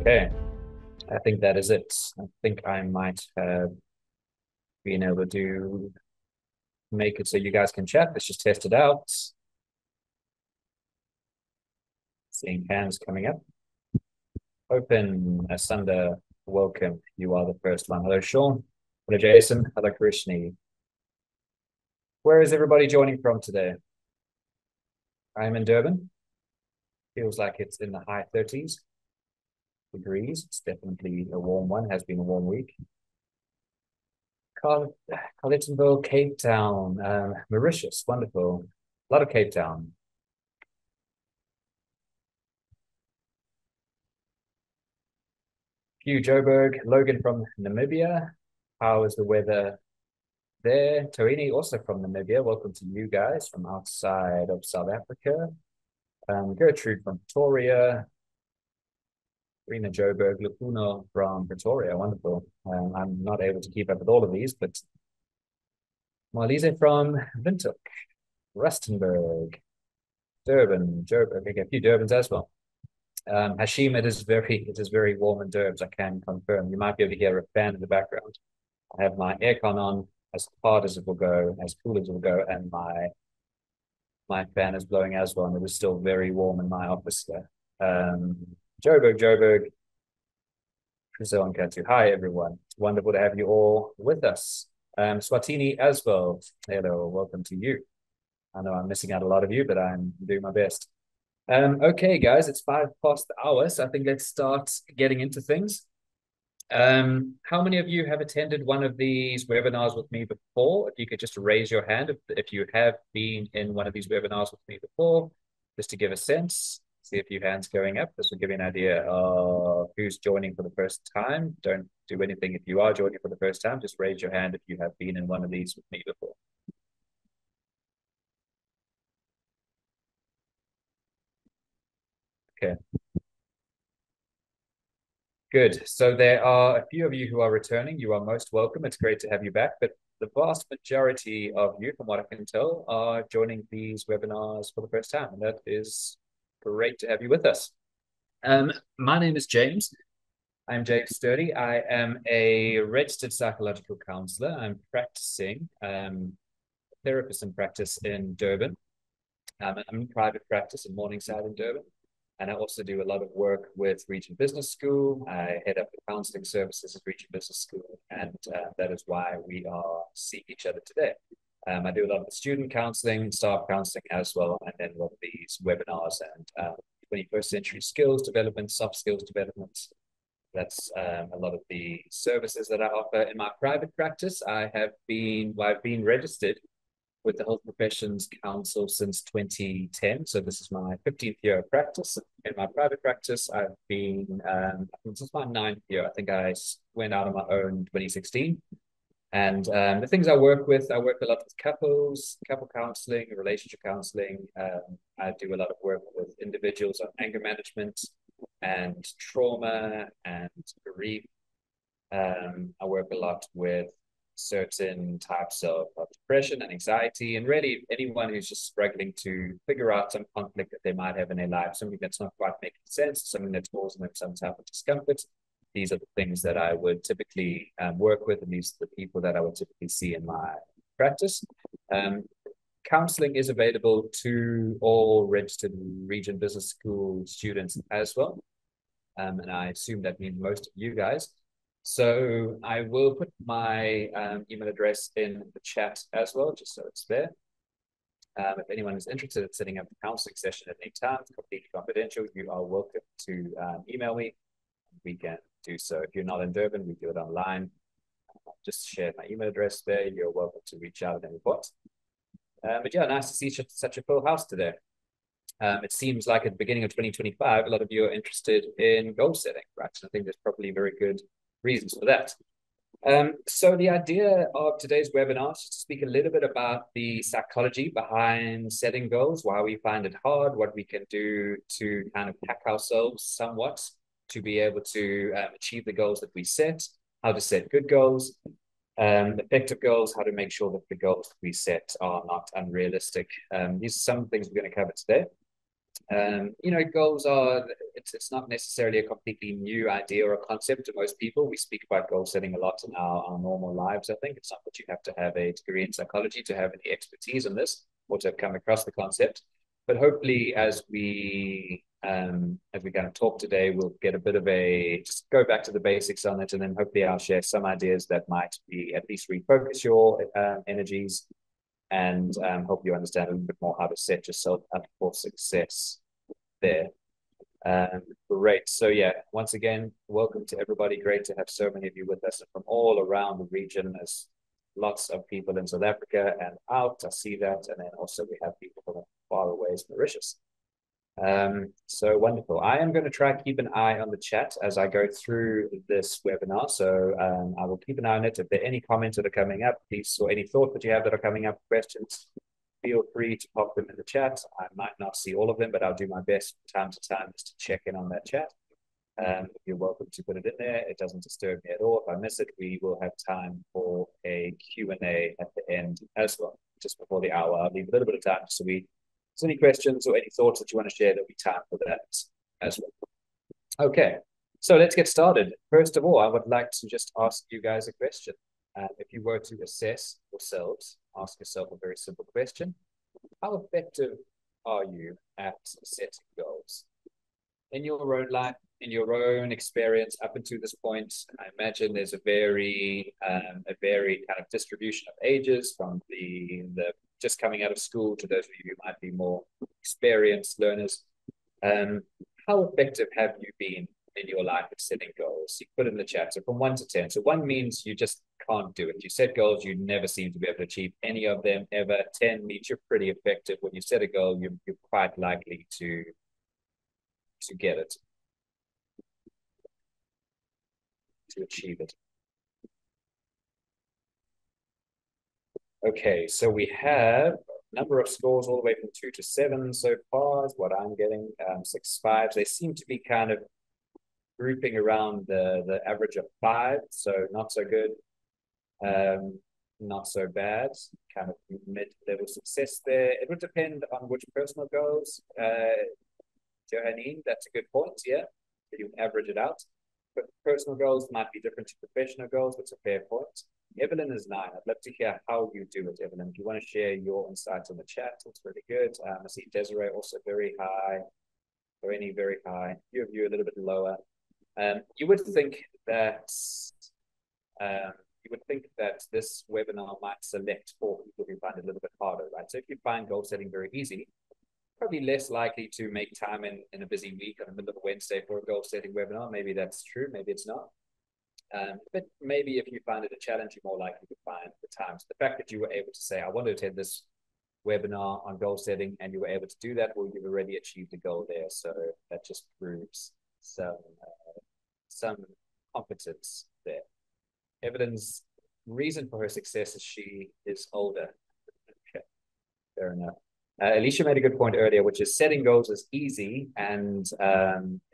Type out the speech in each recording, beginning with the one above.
Okay, I think that is it. I think I might have been able to make it so you guys can chat. Let's just test it out. Seeing hands coming up. Open Asunda, welcome. You are the first one. Hello, Sean. Hello, Jason. Hello, Krishni. Where is everybody joining from today? I'm in Durban. Feels like it's in the high 30s degrees. It's definitely a warm one. Has been a warm week. Carletonville, Cape Town, Mauritius, wonderful. A lot of Cape Town. Hugh Joburg, Logan from Namibia. How is the weather there? Toini, also from Namibia. Welcome to you guys from outside of South Africa. Gertrude from Pretoria. Rena Joburg, Lupuno from Pretoria. Wonderful. I'm not able to keep up with all of these, but Marlise from Windhoek, Rustenburg, Durban, Joburg. Okay, a few Durbans as well. Hashim, it is very warm in Durbs, I can confirm. You might be able to hear a fan in the background. I have my aircon on as hard as it will go, as cool as it will go, and my fan is blowing as well, and it is still very warm in my office here. Joburg, Brazil and Katu. Hi everyone. It's wonderful to have you all with us. Swatini as well. Hello, welcome to you. I know I'm missing out a lot of you, but I'm doing my best. Okay, guys, it's 5 past the hour, so I think let's start getting into things. How many of you have attended one of these webinars with me before? If you could just raise your hand if you have been in one of these webinars with me before, just to give a sense. See a few hands going up. This will give you an idea of who's joining for the first time. Don't do anything if you are joining for the first time. Just raise your hand if you have been in one of these with me before. Okay. Good. So there are a few of you who are returning. You are most welcome. It's great to have you back. But the vast majority of you, from what I can tell, are joining these webinars for the first time. And that is great to have you with us. My name is James. I'm James Sturdy. I am a registered psychological counselor. I'm practicing therapist in practice in Durban. I'm in private practice in Morningside in Durban. And I also do a lot of work with Region Business School. I head up the counseling services at Region Business School, and that is why we are seeing each other today. I do a lot of the student counseling, staff counseling as well, and then a lot of these webinars and 21st century skills development, soft skills development. That's a lot of the services that I offer in my private practice. I've been registered with the Health Professions Council since 2010. So this is my 15th year of practice. In my private practice, I've been, this is my 9th year. I think I went out on my own in 2016. And the things I work with, I work a lot with couples, couple counseling, relationship counseling. I do a lot of work with individuals on anger management and trauma and grief. I work a lot with certain types of depression and anxiety, and really anyone who's just struggling to figure out some conflict that they might have in their life, something that's not quite making sense, something that's causing them some type of discomfort. These are the things that I would typically work with, and these are the people that I would typically see in my practice. Counseling is available to all registered Region Business School students as well. And I assume that means most of you guys. So I will put my email address in the chat as well, just so it's there. If anyone is interested in setting up a counseling session at any time, it's completely confidential. You are welcome to email me. We can do so. If you're not in Durban, we do it online. Just share my email address there. You're welcome to reach out at any point. But yeah, nice to see such a full house today. It seems like at the beginning of 2025, a lot of you are interested in goal setting, right? And I think there's probably very good reasons for that. So the idea of today's webinar is to speak a little bit about the psychology behind setting goals, why we find it hard, what we can do to kind of hack ourselves somewhat to be able to achieve the goals that we set, how to set good goals, effective goals, how to make sure that the goals that we set are not unrealistic. These are some things we're going to cover today. Goals are, it's not necessarily a completely new idea or a concept to most people. We speak about goal setting a lot in our normal lives. I think it's not that you have to have a degree in psychology to have any expertise in this or to have come across the concept. But hopefully, as we kind of talk today, we'll get a bit of a just go back to the basics on it, and then hopefully I'll share some ideas that might be at least refocus your energies and help you understand a little bit more how to set yourself up for success there. Great. So yeah, once again, welcome to everybody. Great to have so many of you with us from all around the region. There's lots of people in South Africa and out. I see that. And then also we have people from far away as Mauritius. So wonderful. I am going to try to keep an eye on the chat as I go through this webinar. So I will keep an eye on it. If there are any comments that are coming up, please, or any thoughts that you have that are coming up, questions, feel free to pop them in the chat. I might not see all of them, but I'll do my best from time to time just to check in on that chat. You're welcome to put it in there. It doesn't disturb me at all. If I miss it, we will have time for a Q&A at the end as well, just before the hour. I'll leave a little bit of time so any questions or any thoughts that you want to share, there'll be time for that as well. Okay, so let's get started. First of all, I would like to just ask you guys a question. If you were to assess yourselves, ask yourself a very simple question. How effective are you at setting goals? In your own life, in your own experience up until this point, I imagine there's a very kind of distribution of ages from the just coming out of school to those of you who might be more experienced learners. How effective have you been in your life at setting goals? You put in the chat. So from 1 to 10. So 1 means you just can't do it. You set goals, you never seem to be able to achieve any of them ever. 10 means you're pretty effective. When you set a goal, you're quite likely to get it, to achieve it. Okay, so we have a number of scores all the way from 2 to 7 so far is what I'm getting. 6 5s. They seem to be kind of grouping around the average of 5, so not so good. Not so bad, kind of mid-level success there. It would depend on which personal goals. Johannine, that's a good point, yeah. You average it out. But personal goals might be different to professional goals. That's a fair point. Evelyn is 9. I'd love to hear how you do it, Evelyn. If you want to share your insights on the chat, it's really good. I see Desiree also very high. Irene very high. A few of you a little bit lower. You would think that this webinar might select for people who find it a little bit harder, right? So if you find goal setting very easy, probably less likely to make time in a busy week on the middle of a Wednesday for a goal setting webinar. Maybe that's true, maybe it's not. But maybe if you find it a challenge, you're more likely to find the time. So the fact that you were able to say, I want to attend this webinar on goal setting, and you were able to do that, well, you've already achieved a goal there. So that just proves some competence there. Evidence reason for her success is she is older. Okay, fair enough. Alicia made a good point earlier, which is setting goals is easy and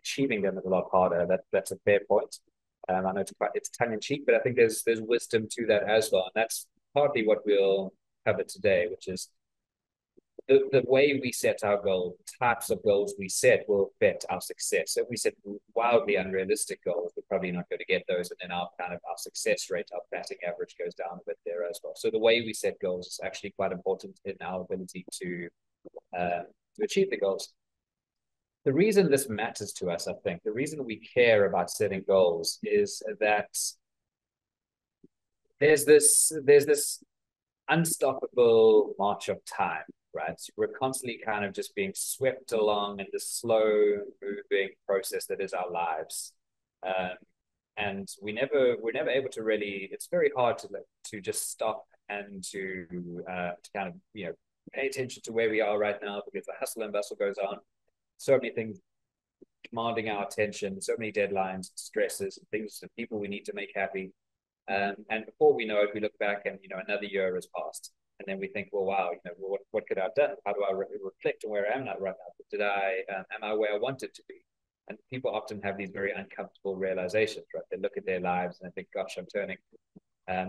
achieving them is a lot harder. That's a fair point. I know it's tongue in cheek, but I think there's wisdom to that as well. And that's partly what we'll cover today, which is the way we set our goals, types of goals we set will affect our success. So if we set wildly unrealistic goals, we're probably not going to get those. And then our success rate, our batting average goes down a bit there as well. So the way we set goals is actually quite important in our ability to achieve the goals. The reason this matters to us, I think, the reason we care about setting goals is that there's this unstoppable march of time, right? So we're constantly kind of just being swept along in this slow moving process that is our lives. And we're never able to really, it's very hard to just stop and to kind of, pay attention to where we are right now, because the hustle and bustle goes on. So many things demanding our attention, so many deadlines, stresses, and things and people we need to make happy. And before we know it, we look back and, another year has passed. And then we think, well, wow, what could I have done? How do I reflect on where I am now right now? Am I where I wanted to be? And people often have these very uncomfortable realizations, right? They look at their lives and they think, gosh, I'm turning,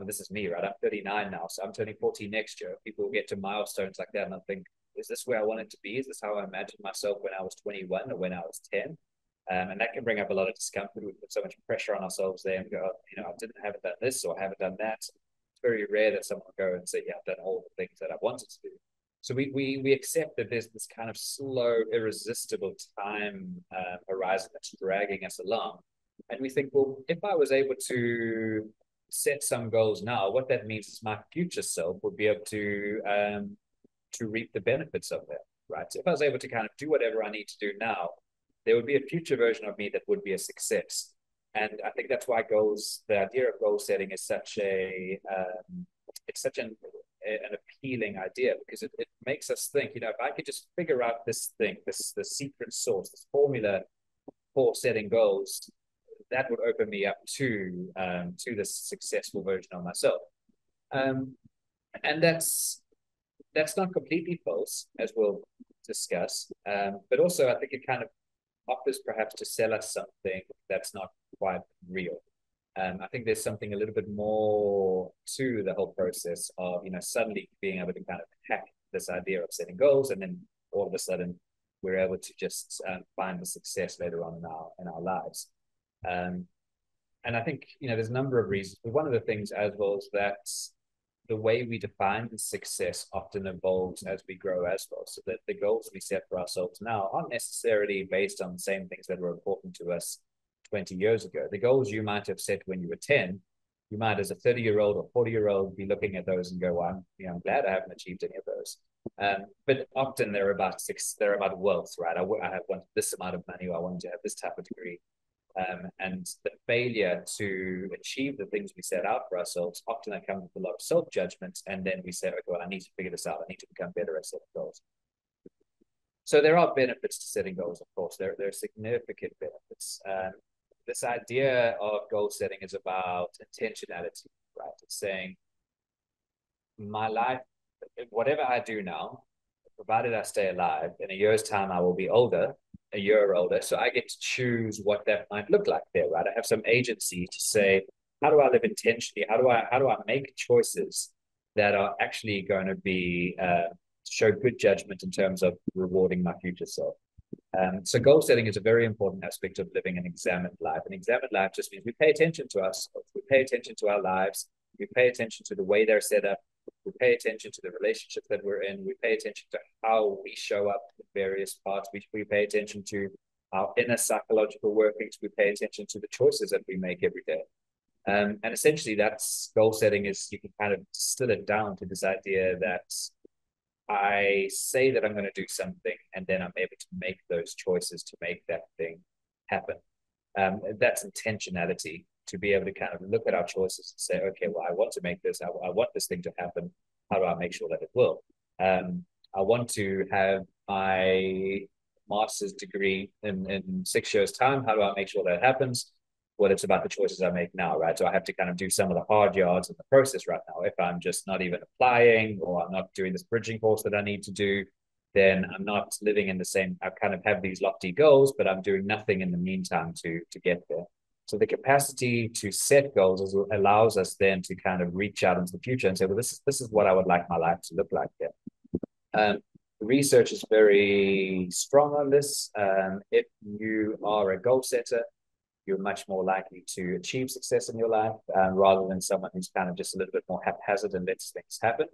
this is me, right? I'm 39 now, so I'm turning 40 next year. People will get to milestones like that and I think, is this where I want it to be? Is this how I imagined myself when I was 21 or when I was 10? And that can bring up a lot of discomfort. We put so much pressure on ourselves there and go, I haven't done this or I haven't done that. It's very rare that someone will go and say, yeah, I've done all the things that I wanted to do. So we accept that there's this kind of slow, irresistible time horizon that's dragging us along. And we think, well, if I was able to set some goals now, what that means is my future self would be able to reap the benefits of that, right? So if I was able to kind of do whatever I need to do now, there would be a future version of me that would be a success. And I think that's why the idea of goal setting is it's such an appealing idea because it makes us think, if I could just figure out this thing, the secret sauce, this formula for setting goals, that would open me up to this successful version of myself. And that's not completely false, as we'll discuss. But also, I think it kind of offers perhaps to sell us something that's not quite real. I think there's something a little bit more to the whole process of, suddenly being able to kind of hack this idea of setting goals, and then all of a sudden we're able to just find the success later on in our lives. And I think, there's a number of reasons. But one of the things as well is that the way we define success often evolves as we grow as well. So that the goals we set for ourselves now aren't necessarily based on the same things that were important to us 20 years ago. The goals you might have set when you were 10, you might, as a 30-year-old or 40-year-old, be looking at those and go, well, I'm glad I haven't achieved any of those. But often they're about wealth, right? I want this amount of money, or I want to have this type of degree. And the failure to achieve the things we set out for ourselves, often that comes with a lot of self-judgment. And then we say, okay, well, I need to figure this out. I need to become better at setting goals. So there are benefits to setting goals, of course. There are significant benefits. This idea of goal setting is about intentionality, right? It's saying, my life, whatever I do now, provided I stay alive, in a year's time, I will be a year older. So I get to choose what that might look like there, right? I have some agency to say, how do I live intentionally? How do I make choices that are actually going to be show good judgment in terms of rewarding my future self? So goal setting is a very important aspect of living an examined life. An examined life just means we pay attention to ourselves, we pay attention to our lives, we pay attention to the way they're set up, we pay attention to the relationships that we're in, we pay attention to how we show up in various parts, we pay attention to our inner psychological workings, we pay attention to the choices that we make every day. And essentially that's goal setting. Is you can kind of distill it down to this idea that I say that I'm going to do something, and then I'm able to make those choices to make that thing happen. That's intentionality, to be able to kind of look at our choices and say, okay, well, I want to make this, I want this thing to happen. How do I make sure that it will? I want to have my master's degree in 6 years' time. How do I make sure that happens? Well, it's about the choices I make now, right? So I have to kind of do some of the hard yards in the process right now. If I'm just not even applying, or I'm not doing this bridging course that I need to do, then I'm not living in the same, I kind of have these lofty goals, but I'm doing nothing in the meantime to get there. So the capacity to set goals allows us then to kind of reach out into the future and say, well, this is what I would like my life to look like here. The research is very strong on this. If you are a goal setter, you're much more likely to achieve success in your life, rather than someone who's kind of just a little bit more haphazard and lets things happen.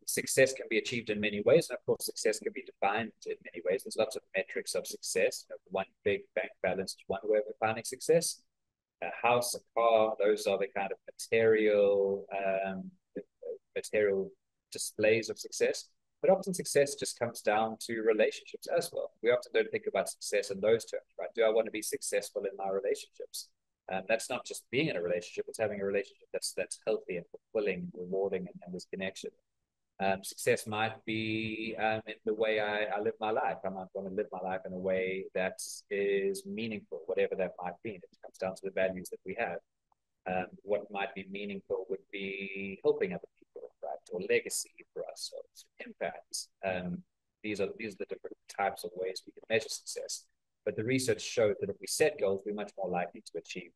Success can be achieved in many ways, and of course, success can be defined in many ways. There's lots of metrics of success. One big bank balance is one way of defining success. A house, a car, those are the kind of material displays of success. But often success just comes down to relationships as well. We often don't think about success in those terms, right? Do I want to be successful in my relationships? That's not just being in a relationship, it's having a relationship that's healthy and fulfilling, rewarding, and this connection. Success might be in the way I live my life. I might want to live my life in a way that is meaningful, whatever that might be. It comes down to the values that we have. What might be meaningful would be helping other people, right? Or legacy for us, or impact. These are the different types of ways we can measure success. But the research showed that if we set goals, we're much more likely to achieve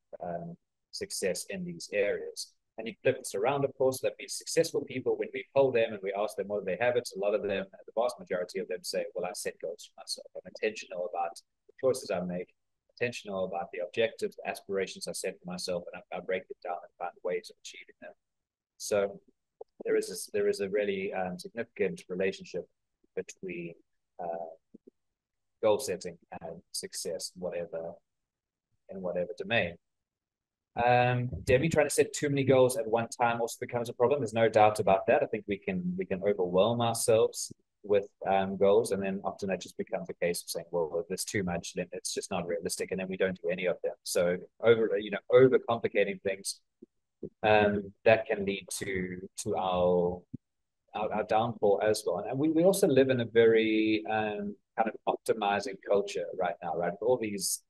success in these areas. And you flip this around, of course, that means successful people, when we poll them and we ask them what do they habits, a lot of them, the vast majority of them say, well, I set goals for myself. I'm intentional about the choices I make, intentional about the objectives, the aspirations I set for myself, and I break it down and find ways of achieving them. So there is a really significant relationship between goal setting and success in whatever domain. Debbie, trying to set too many goals at one time also becomes a problem. There's no doubt about that. I think we can overwhelm ourselves with goals, and then often that just becomes a case of saying, well, there's too much, then it's just not realistic, and then we don't do any of them. So overcomplicating things that can lead to our downfall as well. And we also live in a very kind of optimizing culture right now, right? With all these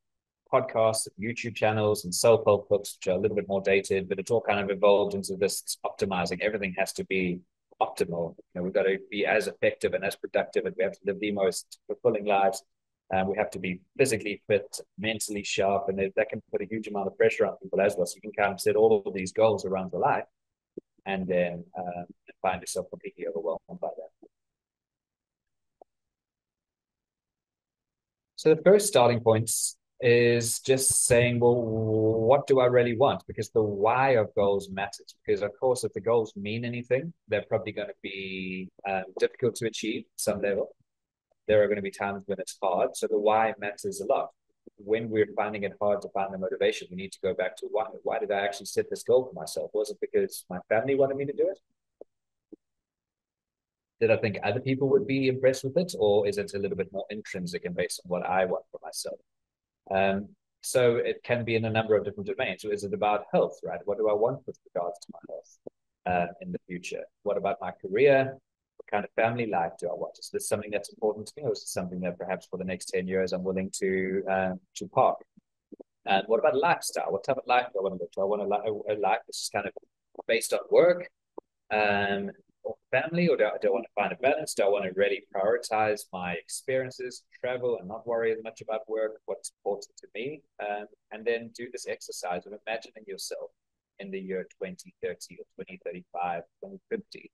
podcasts and YouTube channels and self-help books, which are a little bit more dated, but it's all kind of evolved into this optimizing. Everything has to be optimal. We've got to be as effective and as productive, and we have to live the most fulfilling lives. We have to be physically fit, mentally sharp, and that can put a huge amount of pressure on people as well. So you can kind of set all of these goals around your life, and then find yourself completely overwhelmed by that. So the first starting points is just saying, well, what do I really want? Because the why of goals matters. Because, of course, if the goals mean anything, they're probably going to be difficult to achieve at some level. There are going to be times when it's hard. So the why matters a lot. When we're finding it hard to find the motivation, we need to go back to why. Why did I actually set this goal for myself? Was it because my family wanted me to do it? Did I think other people would be impressed with it? Or is it a little bit more intrinsic and based on what I want for myself? So it can be in a number of different domains. So is it about health, right? What do I want with regards to my health in the future? What about my career? What kind of family life do I want? Is this something that's important to me, or is it something that perhaps for the next 10 years I'm willing to park? And what about lifestyle? What type of life do I want to live? Do I want a life that's kind of based on work? Or family, or do I want to find a balance? Do I want to really prioritize my experiences, travel, and not worry as much about work, what's important to me? And then do this exercise of imagining yourself in the year 2030 or 2035, 2050.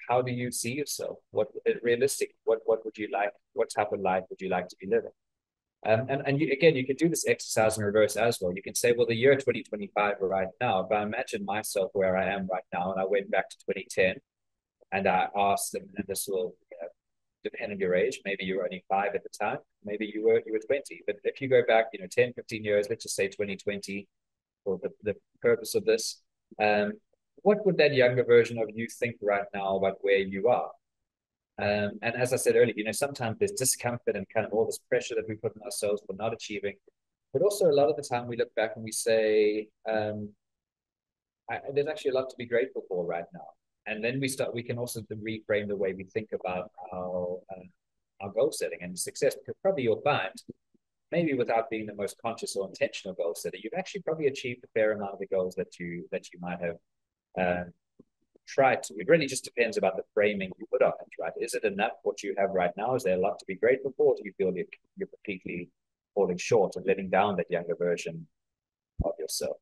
How do you see yourself? What realistic? What would you like? What type of life would you like to be living? And you, again, you can do this exercise in reverse as well. You can say, well, the year 2025 right now, if I imagine myself where I am right now, and I went back to 2010, and I asked them, and this will depend on your age. Maybe you were only 5 at the time. Maybe you were 20. But if you go back, 10, 15 years, let's just say 2020, for the purpose of this, what would that younger version of you think right now about where you are? And as I said earlier, sometimes there's discomfort and kind of all this pressure that we put on ourselves for not achieving. But also a lot of the time we look back and we say, there's actually a lot to be grateful for right now. And then we can also reframe the way we think about our goal setting and success, because probably you'll find, maybe without being the most conscious or intentional goal setter, you've actually probably achieved a fair amount of the goals that you might have try to. It really just depends about the framing you put on it, right? Is it enough what you have right now? Is there a lot to be grateful for? Or do you feel you're completely falling short and letting down that younger version of yourself?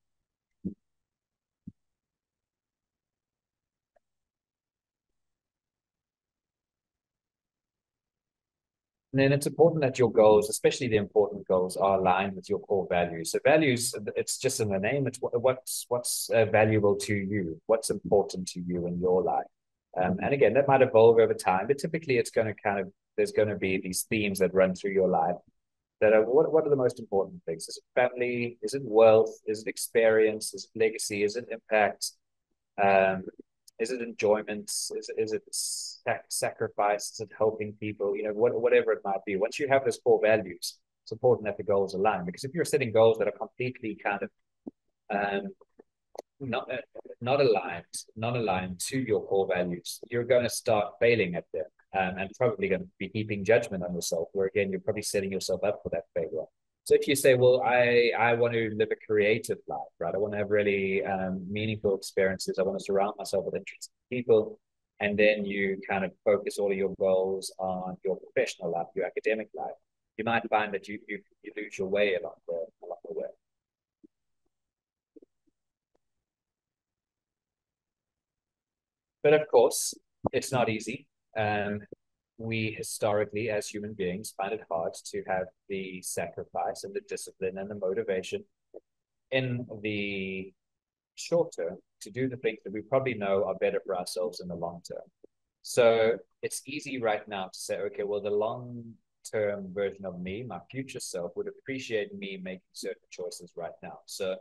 And then it's important that your goals, especially the important goals, are aligned with your core values. So values, it's just in the name. It's what's valuable to you, what's important to you in your life. And again, that might evolve over time, but typically it's going to there's going to be these themes that run through your life that are what are the most important things? Is it family? Is it wealth? Is it experience? Is it legacy? Is it impact? Um, is it enjoyment? Is it sacrifice? Is it helping people? Whatever it might be. Once you have those core values, it's important that the goals align. Because if you're setting goals that are completely kind of um, not not aligned to your core values, you're going to start failing at them, and probably going to be heaping judgment on yourself. Where again, you're probably setting yourself up for that failure. So if you say, well, I want to live a creative life, right? I want to have really meaningful experiences. I want to surround myself with interesting people. And then you kind of focus all of your goals on your professional life, your academic life. You might find that you lose your way along the way. But of course, it's not easy. We historically, as human beings, find it hard to have the sacrifice and the discipline and the motivation in the short term to do the things that we probably know are better for ourselves in the long term. So it's easy right now to say, okay, well, the long term version of me, my future self, would appreciate me making certain choices right now. So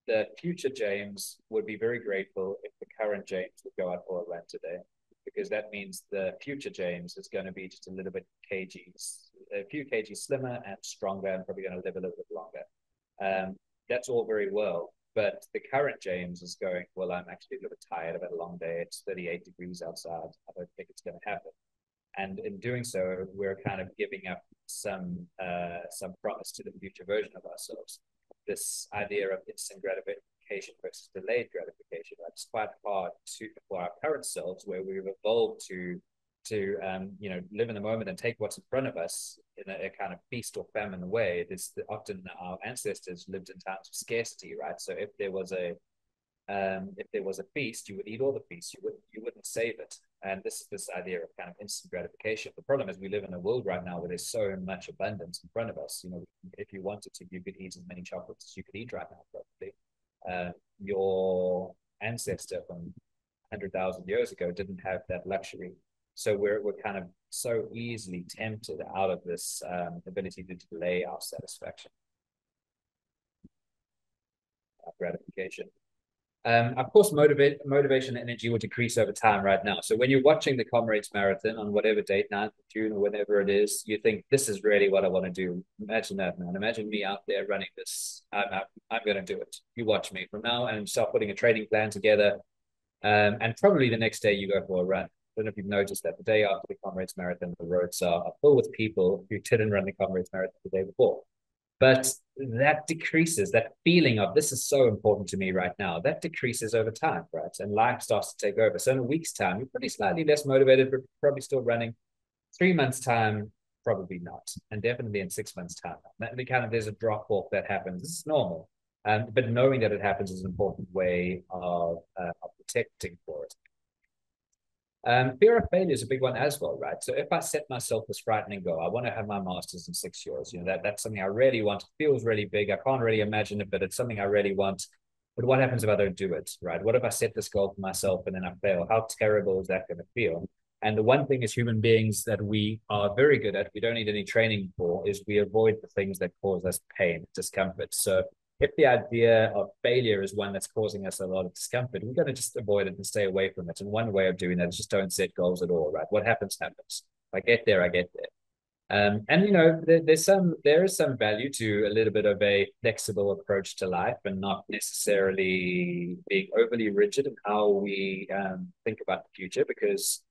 the future James would be very grateful if the current James would go out for a run today, because that means the future James is going to be just a little bit kgs, a few kgs slimmer and stronger, and probably going to live a little bit longer. That's all very well. But the current James is going, well, I'm actually a little bit tired. I've had a long day. It's 38 degrees outside. I don't think it's going to happen. And in doing so, we're kind of giving up some promise to the future version of ourselves. This idea of instant gratification versus delayed gratification. Right? It's quite hard for our current selves, where we've evolved to live in the moment and take what's in front of us in a kind of feast or famine way. It is often our ancestors lived in times of scarcity, right? So if there was a feast, you would eat all the feast. You wouldn't save it. And this idea of kind of instant gratification. The problem is we live in a world right now where there's so much abundance in front of us. You know, if you wanted to, you could eat as many chocolates as you could eat right now, probably. Your ancestor from 100,000 years ago didn't have that luxury. So we're kind of so easily tempted out of this ability to delay our satisfaction, our gratification. Of course, motivation and energy will decrease over time right now. So when you're watching the Comrades Marathon on whatever date, 9th of June or whenever it is, you think, this is really what I want to do. Imagine that, man. Imagine me out there running this. I'm going to do it. You watch me from now and start putting a training plan together. And probably the next day you go for a run. I don't know if you've noticed that the day after the Comrades Marathon, the roads are full with people who didn't run the Comrades Marathon the day before. But that decreases, that feeling of this is so important to me right now, that decreases over time, right? And life starts to take over. So in a week's time, you're probably slightly less motivated, but probably still running. 3 months' time, probably not. And definitely in 6 months' time. There's a drop off that happens. This is normal. But knowing that it happens is an important way of protecting for it. Fear of failure is a big one as well, right? So if I set myself this frightening goal, I want to have my master's in 6 years. You know, that's something I really want. It feels really big. I can't really imagine it, but it's something I really want. But what happens if I don't do it, right? What if I set this goal for myself and then I fail? How terrible is that going to feel? And the one thing as human beings that we are very good at, we don't need any training for, is we avoid the things that cause us pain, discomfort. So if the idea of failure is one that's causing us a lot of discomfort, we're going to just avoid it and stay away from it. And one way of doing that is just don't set goals at all, right? What happens, happens. If I get there, I get there. And you know, there is some value to a little bit of a flexible approach to life, and not necessarily being overly rigid in how we think about the future, because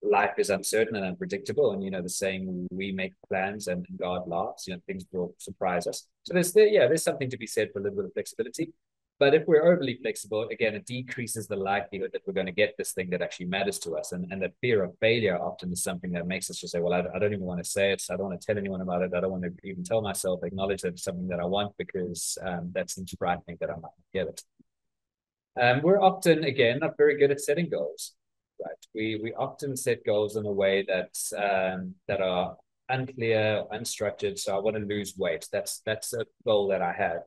life is uncertain and unpredictable. And you know, the saying, we make plans and God laughs, you know, things will surprise us. So there's something to be said for a little bit of flexibility. But if we're overly flexible, again, it decreases the likelihood that we're going to get this thing that actually matters to us. And that fear of failure often is something that makes us just say, well, I don't even want to say it. I don't want to tell anyone about it. I don't want to even tell myself, acknowledge that it's something that I want, because that seems frightening that I might not get it. We're often, again, not very good at setting goals. Right. We often set goals in a way that are unclear, unstructured. So I want to lose weight. That's a goal that I have.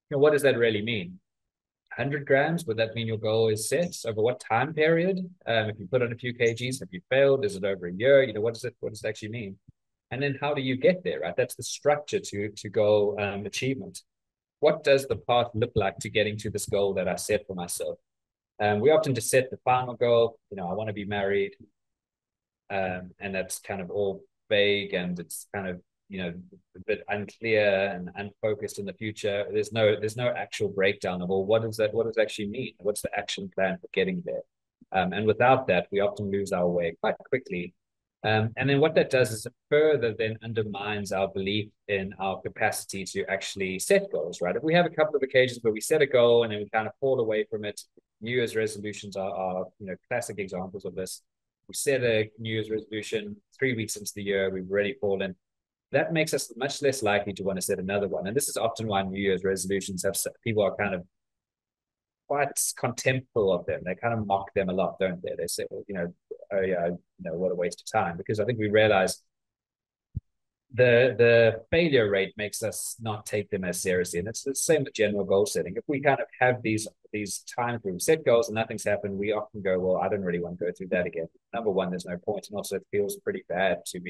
You know, what does that really mean? 100 grams? Would that mean your goal is set over what time period? If you put on a few kgs, have you failed? Is it over a year? You know, what does it actually mean? And then how do you get there? Right. That's the structure to goal achievement. What does the path look like to getting to this goal that I set for myself? We often just set the final goal, you know, I want to be married. And that's kind of all vague, and it's kind of, you know, a bit unclear and unfocused in the future. There's no actual breakdown of, well, what does it actually mean? What's the action plan for getting there? And without that, we often lose our way quite quickly. And then what that does is it further then undermines our belief in our capacity to actually set goals, right? If we have a couple of occasions where we set a goal and then we kind of fall away from it, New Year's resolutions are you know, classic examples of this. We set a New Year's resolution, 3 weeks into the year, we've already fallen. That makes us much less likely to want to set another one. And this is often why New Year's resolutions have, people are kind of quite contemptful of them. They kind of mock them a lot, don't they? They say, well, oh yeah, what a waste of time. Because I think we realize the failure rate makes us not take them as seriously. And it's the same with general goal setting. If we kind of have these times where we set goals and nothing's happened, we often go, well, I don't really want to go through that again. Number one, there's no point. And also it feels pretty bad to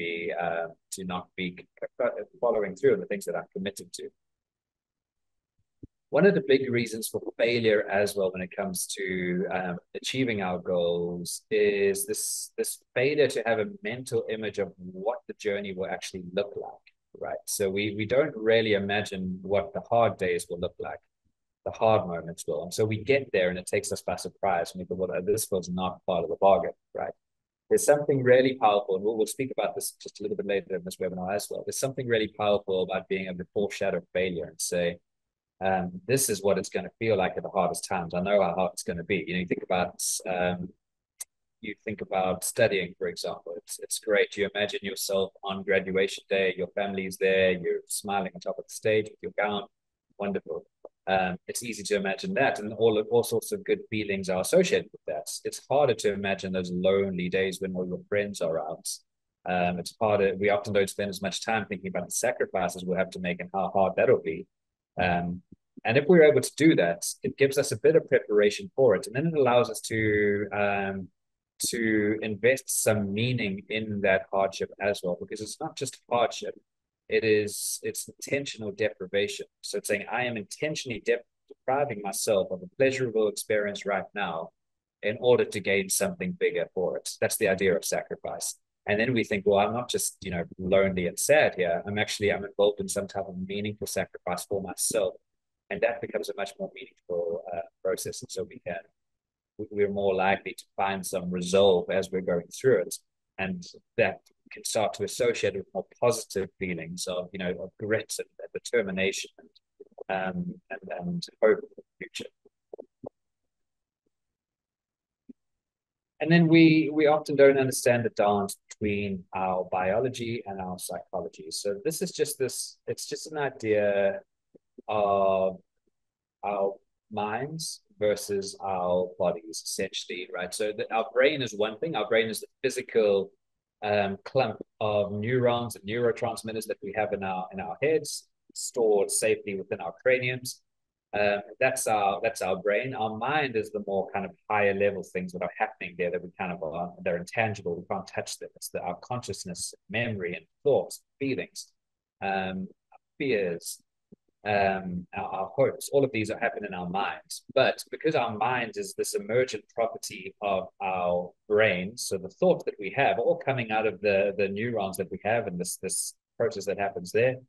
not be following through on the things that I'm committed to. One of the big reasons for failure as well when it comes to achieving our goals is this failure to have a mental image of what the journey will actually look like, right? So we don't really imagine what the hard days will look like, the hard moments will. And so we get there and it takes us by surprise. And we go, well, this was not part of the bargain, right? There's something really powerful, and we'll speak about this just a little bit later in this webinar as well. There's something really powerful about being able to foreshadow failure and say, this is what it's going to feel like at the hardest times. I know how hard it's going to be. You think about studying, for example. It's great. You imagine yourself on graduation day, your family's there, you're smiling on top of the stage with your gown. Wonderful. It's easy to imagine that, and all sorts of good feelings are associated with that. It's harder to imagine those lonely days when all your friends are out. It's harder. We often don't spend as much time thinking about the sacrifices we'll have to make and how hard that'll be. And if we're able to do that, it gives us a bit of preparation for it, and then it allows us to invest some meaning in that hardship as well, because it's not just hardship; it's intentional deprivation. So it's saying I am intentionally depriving myself of a pleasurable experience right now in order to gain something bigger for it. That's the idea of sacrifice. And then we think, well, I'm not just, lonely and sad here. I'm involved in some type of meaningful sacrifice for myself. And that becomes a much more meaningful process. And so we're more likely to find some resolve as we're going through it. And that can start to associate with more positive feelings of grit and determination and hope for the future. And then we often don't understand the dance between our biology and our psychology. So this is it's just an idea of our minds versus our bodies, essentially, right? So our brain is one thing. Our brain is the physical clump of neurons and neurotransmitters that we have in our heads, stored safely within our craniums. That's our brain. Our mind is the more kind of higher level things that are happening there that we kind of are, they're intangible. We can't touch them. It's our consciousness, memory, and thoughts, feelings, fears, our hopes. All of these are happening in our minds. But because our mind is this emergent property of our brain, so the thoughts that we have, all coming out of the neurons that we have, and this process that happens there.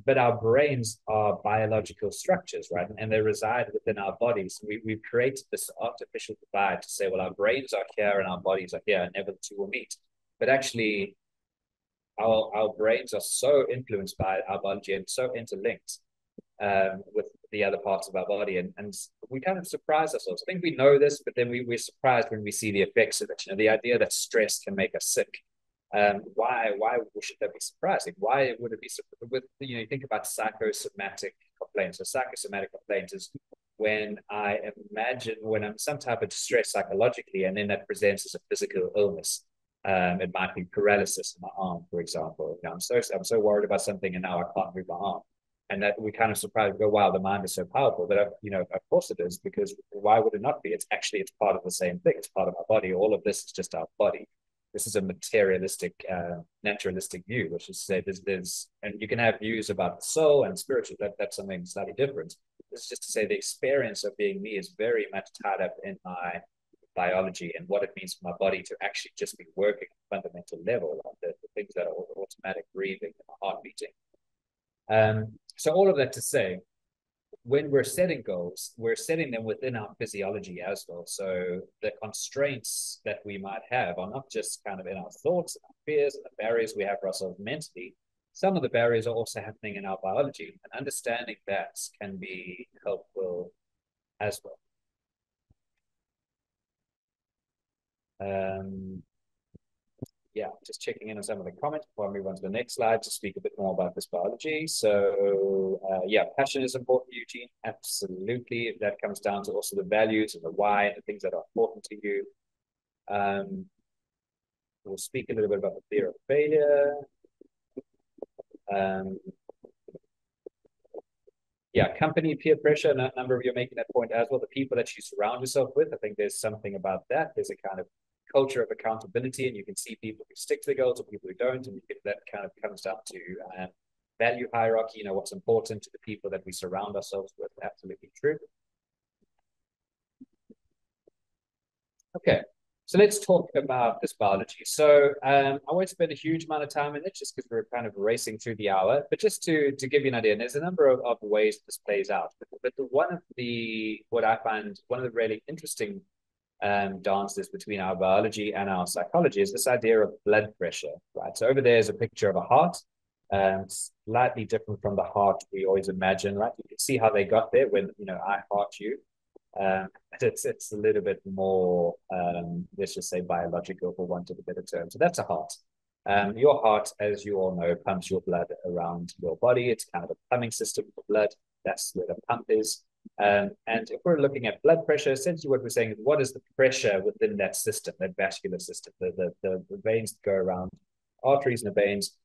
But our brains are biological structures, right? And they reside within our bodies. We've created this artificial divide to say, well, our brains are here and our bodies are here, and never the two will meet. But actually, our brains are so influenced by our biology and so interlinked with the other parts of our body. And we kind of surprise ourselves. I think we know this, but then we're surprised when we see the effects of it. The idea that stress can make us sick. Why should that be surprising? Why would it be with you think about psychosomatic complaints. So psychosomatic complaints is when I imagine when I'm some type of distress psychologically, and then that presents as a physical illness. It might be paralysis in my arm, for example. I'm so worried about something, and now I can't move my arm. And that we kind of surprised, go, wow, the mind is so powerful. But of course it is, because why would it not be? It's part of the same thing. It's part of our body. All of this is just our body. This is a materialistic, naturalistic view, which is to say there's, and you can have views about the soul and spiritual. That's something slightly different. This is just to say the experience of being me is very much tied up in my biology and what it means for my body to actually just be working at a fundamental level, like the things that are automatic breathing and heart beating. So all of that to say, when we're setting goals, we're setting them within our physiology as well. So the constraints that we might have are not just kind of in our thoughts and our fears and the barriers we have for ourselves mentally. Some of the barriers are also happening in our biology, and understanding that can be helpful as well. yeah, just checking in on some of the comments before I move on to the next slide to speak a bit more about this biology. So, yeah, passion is important, Eugene. Absolutely. That comes down to also the values and the why and the things that are important to you. Um, we'll speak a little bit about the fear of failure. Um, yeah, company peer pressure. A number of you are making that point as well. The people that you surround yourself with, I think there's something about that. There's a kind of culture of accountability, and you can see people who stick to the goals and people who don't, and that kind of comes down to value hierarchy. You know, what's important to the people that we surround ourselves with. Absolutely true. Okay, so let's talk about this biology. So I won't spend a huge amount of time in it just because we're kind of racing through the hour, but just to give you an idea, and there's a number of ways this plays out. But what I find one of the really interesting dances between our biology and our psychology is this idea of blood pressure, right? So over there is a picture of a heart, slightly different from the heart we always imagine, right? You can see how they got there when, I heart you. It's a little bit more, let's just say biological for want of a better term. So that's a heart. Your heart, as you all know, pumps your blood around your body. It's kind of a plumbing system for blood. That's where the pump is. And if we're looking at blood pressure, essentially what we're saying is what is the pressure within that system, that vascular system, the veins that go around, arteries and the veins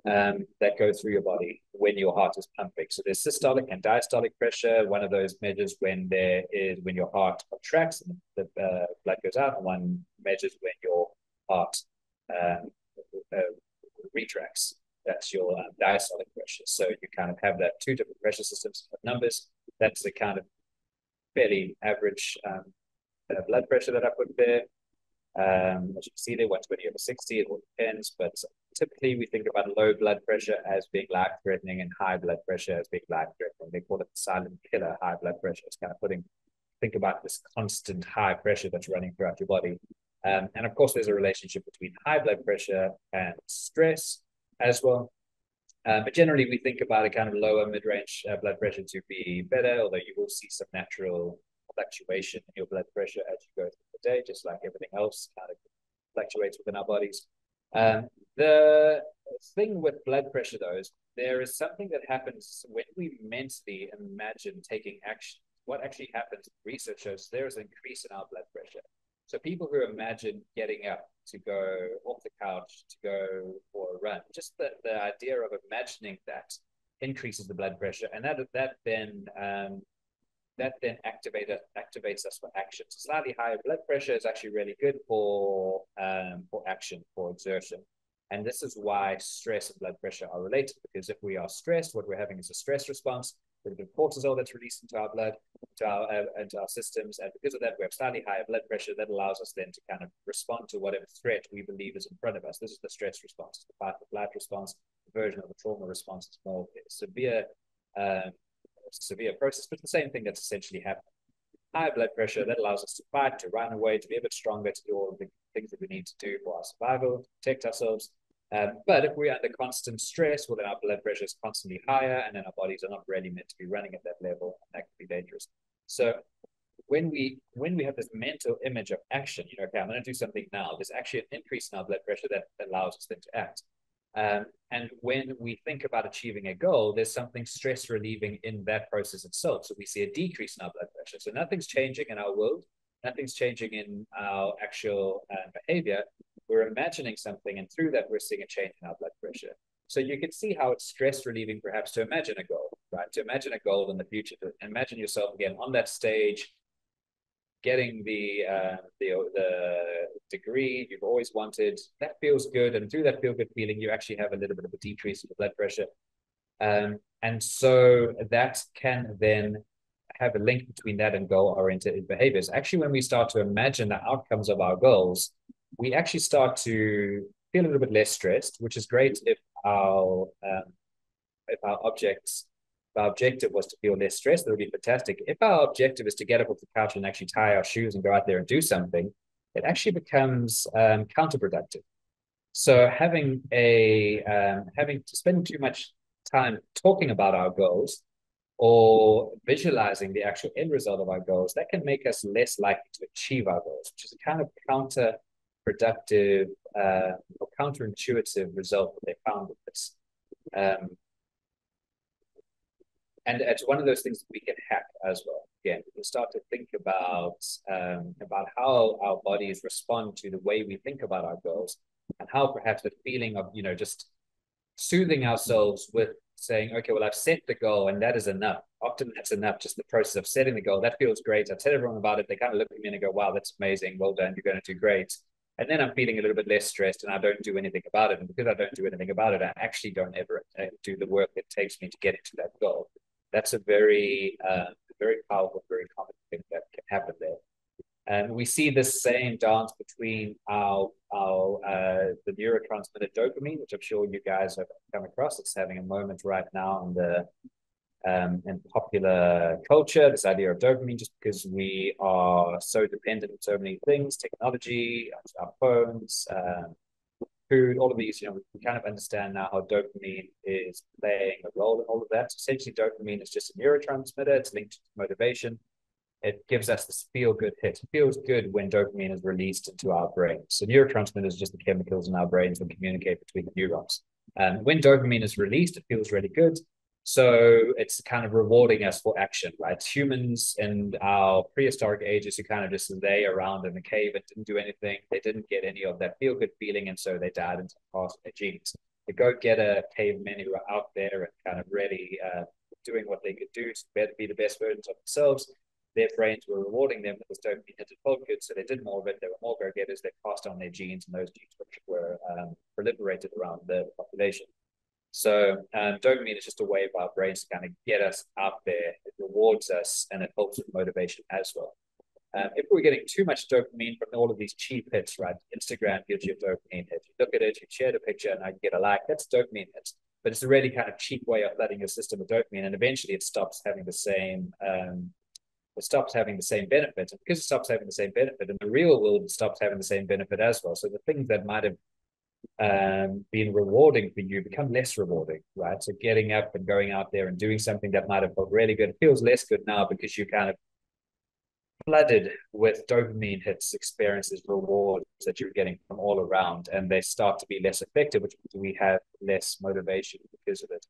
that go through your body when your heart is pumping. So there's systolic and diastolic pressure. One of those measures when your heart contracts and the blood goes out, and one measures when your heart um, retracts. That's your diastolic pressure. So you kind of have that two different pressure systems of numbers. That's the kind of fairly average blood pressure that I put there. As you can see there, 120/60, it all depends, but typically we think about low blood pressure as being life-threatening and high blood pressure as being life-threatening. They call it the silent killer, high blood pressure. It's kind of think about this constant high pressure that's running throughout your body. And of course, there's a relationship between high blood pressure and stress as well. But generally, we think about a kind of lower mid-range blood pressure to be better, although you will see some natural fluctuation in your blood pressure as you go through the day, just like everything else kind of fluctuates within our bodies. The thing with blood pressure, though, is there is something that happens when we mentally imagine taking action. What actually happens, research shows there is an increase in our blood pressure. So people who imagine getting up to go off the couch, to go for a run, just the idea of imagining that increases the blood pressure, and that then activates us for action. So slightly higher blood pressure is actually really good for action, for exertion. And this is why stress and blood pressure are related, because if we are stressed, what we're having is a stress response. There's a bit of cortisol that's released into our blood, into our systems. And because of that, we have slightly higher blood pressure that allows us then to kind of respond to whatever threat we believe is in front of us. This is the stress response. It's the fight or flight response. The version of the trauma response is more severe process, but the same thing that's essentially happening. High blood pressure that allows us to fight, to run away, to be a bit stronger, to do all of the things that we need to do for our survival, to protect ourselves. But if we're under constant stress, well, then our blood pressure is constantly higher, and then our bodies are not really meant to be running at that level, and that can be dangerous. So when we have this mental image of action, okay, I'm going to do something now, there's actually an increase in our blood pressure that allows us then to act. And when we think about achieving a goal, there's something stress relieving in that process itself. So we see a decrease in our blood pressure. So nothing's changing in our world, nothing's changing in our actual behavior. We're imagining something, and through that, we're seeing a change in our blood pressure. So you can see how it's stress relieving, perhaps, to imagine a goal, right? To imagine a goal in the future, to imagine yourself again on that stage, getting the degree you've always wanted. That feels good, and through that feel good feeling, you actually have a little bit of a decrease in the blood pressure, and so that can then have a link between that and goal-oriented behaviors. Actually, when we start to imagine the outcomes of our goals, we actually start to feel a little bit less stressed, which is great if our objective was to feel less stressed. That would be fantastic. If our objective is to get up off the couch and actually tie our shoes and go out there and do something, it actually becomes counterproductive. So spending too much time talking about our goals or visualizing the actual end result of our goals, that can make us less likely to achieve our goals, which is kind of productive or counterintuitive result that they found with this. Um, and it's one of those things that we can hack as well. Again, we can start to think about how our bodies respond to the way we think about our goals, and how perhaps the feeling of just soothing ourselves with saying, okay, well, I've set the goal and that is enough. Often that's enough. Just the process of setting the goal, that feels great. I tell everyone about it. They kind of look at me and go, wow, that's amazing. Well done. You're going to do great. And then I'm feeling a little bit less stressed and I don't do anything about it. And because I don't do anything about it, I actually don't ever do the work it takes me to get into that goal. That's a very powerful, very common thing that can happen there. And we see this same dance between the neurotransmitter dopamine, which I'm sure you guys have come across. It's having a moment right now in popular culture. This idea of dopamine, just because we are so dependent on so many things, technology, our phones, food, all of these. We kind of understand now how dopamine is playing a role in all of that. So essentially, dopamine is just a neurotransmitter. It's linked to motivation. It gives us this feel-good hit. It feels good when dopamine is released into our brains. So neurotransmitters are just the chemicals in our brains that communicate between the neurons. And when dopamine is released, it feels really good. So it's kind of rewarding us for action, right? Humans in our prehistoric ages who kind of just lay around in the cave and didn't do anything, they didn't get any of that feel-good feeling, and so they died into part of their genes. The go-getter cavemen who are out there and kind of really doing what they could do to be the best versions of themselves, their brains were rewarding them with this dopamine hit. It felt good, so they did more of it. They were more go-getters. They passed on their genes, and those genes were proliferated around the population. So dopamine is just a way of our brains to kind of get us out there. It rewards us, and it helps with motivation as well. If we're getting too much dopamine from all of these cheap hits, right? Instagram gives you a dopamine hit. You look at it, you share the picture, and I get a like. That's dopamine hits. But it's a really kind of cheap way of flooding your system with dopamine, and eventually it stops having the same benefit. And because it stops having the same benefit, in the real world, it stops having the same benefit as well. So the things that might have been rewarding for you become less rewarding, right? So getting up and going out there and doing something that might have felt really good feels less good now because you kind of flooded with dopamine hits, experiences, rewards that you're getting from all around, and they start to be less effective, which means we have less motivation because of it.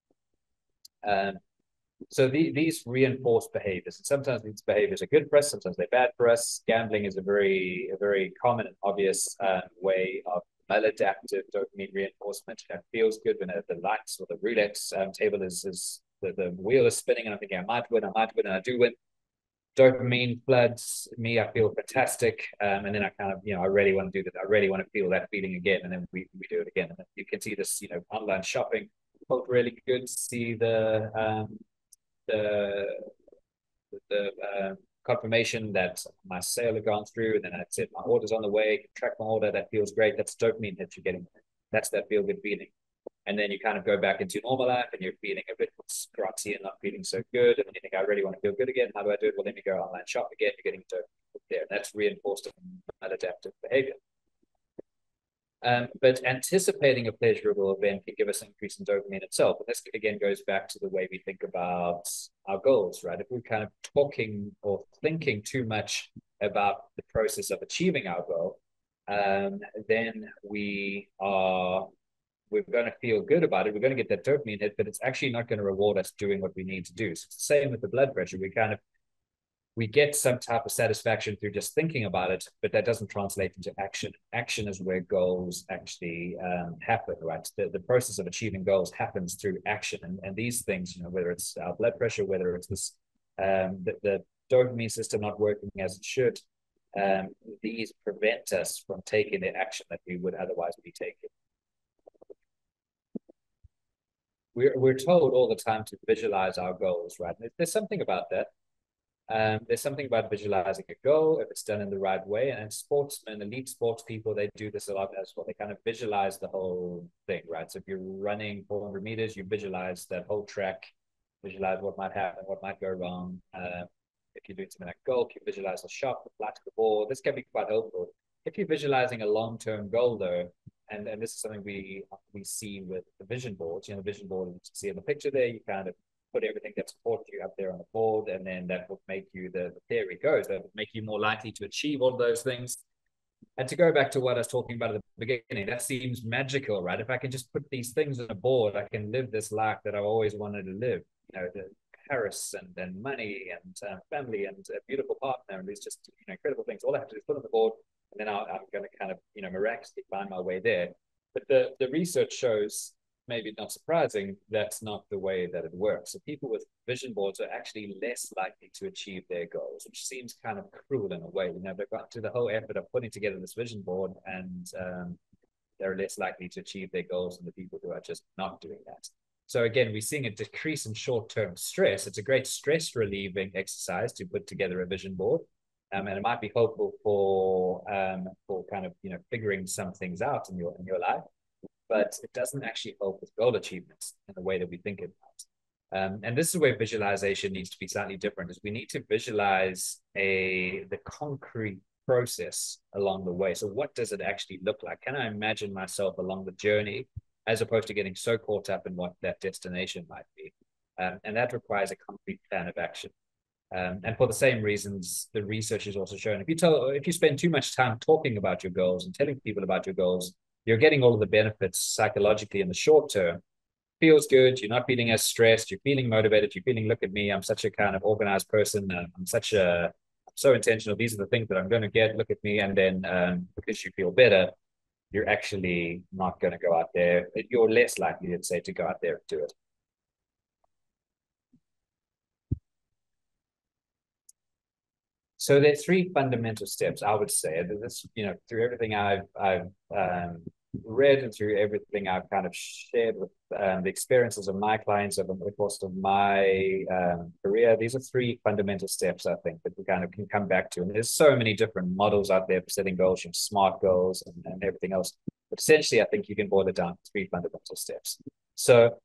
So these reinforced behaviors, and sometimes these behaviors are good for us, sometimes they're bad for us. Gambling is a very common and obvious way of maladaptive dopamine reinforcement. It feels good when the lights or the roulette table is the wheel is spinning, and I'm thinking I might win, and I do win. Dopamine floods me. I feel fantastic, and then I kind of I really want to do that. I really want to feel that feeling again, and then we do it again. And you can see this online shopping felt really good. See the confirmation that my sale had gone through, and then I said my order's on the way, track my order. That feels great. That's dopamine that you're getting. That's that feel good feeling. And then you kind of go back into normal life and you're feeling a bit scratchy and not feeling so good. And then you think, I really want to feel good again. How do I do it? Well, then you go online shop again. You're getting dopamine there. That's reinforced maladaptive behavior. But anticipating a pleasurable event can give us an increase in dopamine itself. And this again goes back to the way we think about our goals, right? If we're kind of talking or thinking too much about the process of achieving our goal, then we're going to feel good about it. We're going to get that dopamine hit, but it's actually not going to reward us doing what we need to do. So it's the same with the blood pressure. We get some type of satisfaction through just thinking about it, but that doesn't translate into action. Action is where goals actually happen, right? The process of achieving goals happens through action. And these things, whether it's our blood pressure, whether it's this, the dopamine system not working as it should, these prevent us from taking the action that we would otherwise be taking. We're told all the time to visualize our goals, right? There's something about that. There's something about visualizing a goal if it's done in the right way. And sportsmen, elite sports people, they do this a lot as well. They kind of visualize the whole thing, right? So if you're running 400 meters, you visualize that whole track, visualize what might happen, what might go wrong. If you're doing something like golf, you visualize the shot, the flight of the ball. This can be quite helpful. If you're visualizing a long-term goal, though, and this is something we see with the vision boards. The vision board, you see in the picture there, you kind of put everything that supports you up there on the board, and then that will make you, the theory goes, that will make you more likely to achieve all those things. And to go back to what I was talking about at the beginning, that seems magical, right? If I can just put these things on a board, I can live this life that I've always wanted to live. The Paris and money and family and a beautiful partner and these just incredible things. All I have to do is put on the board, and then I'm going to kind of miraculously find my way there. But the research shows, maybe not surprising, that's not the way that it works. So people with vision boards are actually less likely to achieve their goals, which seems kind of cruel in a way. They've got to the whole effort of putting together this vision board, and they're less likely to achieve their goals than the people who are just not doing that. So again, we're seeing a decrease in short-term stress. It's a great stress-relieving exercise to put together a vision board. And it might be helpful for kind of figuring some things out in your life, but it doesn't actually help with goal achievements in the way that we think it might. And this is where visualization needs to be slightly different, is we need to visualize the concrete process along the way. So what does it actually look like? Can I imagine myself along the journey, as opposed to getting so caught up in what that destination might be? And that requires a concrete plan of action. And for the same reasons, the research has also shown if you spend too much time talking about your goals and telling people about your goals, you're getting all of the benefits psychologically in the short term. Feels good. You're not feeling as stressed. You're feeling motivated. You're feeling, look at me. I'm such a kind of organized person. I'm so intentional. These are the things that I'm going to get. Look at me. And then because you feel better, you're actually not going to go out there. You're less likely, let's say, to go out there and do it. So there are three fundamental steps, I would say. This, through everything I've read and through everything I've kind of shared with the experiences of my clients over the course of my career, these are three fundamental steps, I think, that we kind of can come back to. And there's so many different models out there for setting goals, SMART goals and everything else. But essentially, I think you can boil it down to three fundamental steps. So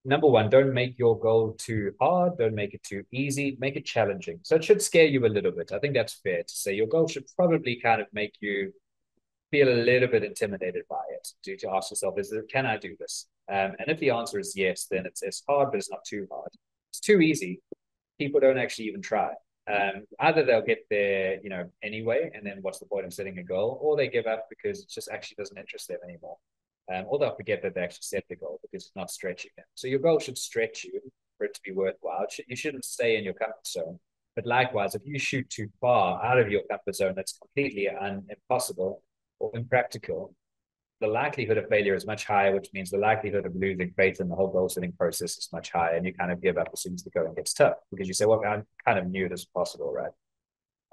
number one, don't make your goal too hard. Don't make it too easy. Make it challenging. So it should scare you a little bit. I think that's fair to say. Your goal should probably kind of make you feel a little bit intimidated by it. To ask yourself, can I do this? And if the answer is yes, then it's hard, but it's not too hard. It's too easy. People don't actually even try. Either they'll get there, anyway, and then what's the point of setting a goal, or they give up because it just actually doesn't interest them anymore. Or they'll forget that they actually set the goal because it's not stretching them. So your goal should stretch you for it to be worthwhile. You shouldn't stay in your comfort zone. But likewise, if you shoot too far out of your comfort zone, that's completely impossible or impractical, the likelihood of failure is much higher, which means the likelihood of losing faith in the whole goal setting process is much higher. And you kind of give up as soon as the going gets tough because you say, well, I kind of knew this was possible, right?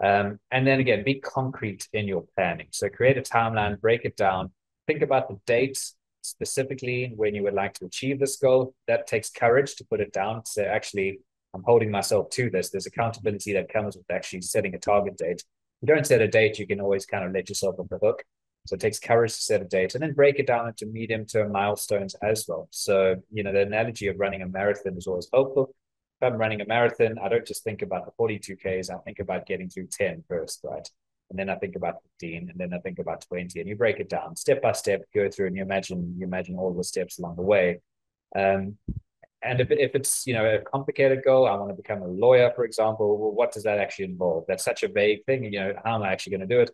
And then again, be concrete in your planning. So create a timeline, break it down, think about the dates specifically when you would like to achieve this goal. That takes courage to put it down. So actually, I'm holding myself to this. There's accountability that comes with actually setting a target date. If you don't set a date, you can always kind of let yourself off the hook. So it takes courage to set a date and then break it down into medium-term milestones as well. So, the analogy of running a marathon is always helpful. If I'm running a marathon, I don't just think about the 42Ks. I think about getting through 10 first, right? And then I think about 15, and then I think about 20, and you break it down step by step, go through, and you imagine all the steps along the way. And if it's a complicated goal, I want to become a lawyer, for example. Well, what does that actually involve? That's such a vague thing. How am I actually going to do it?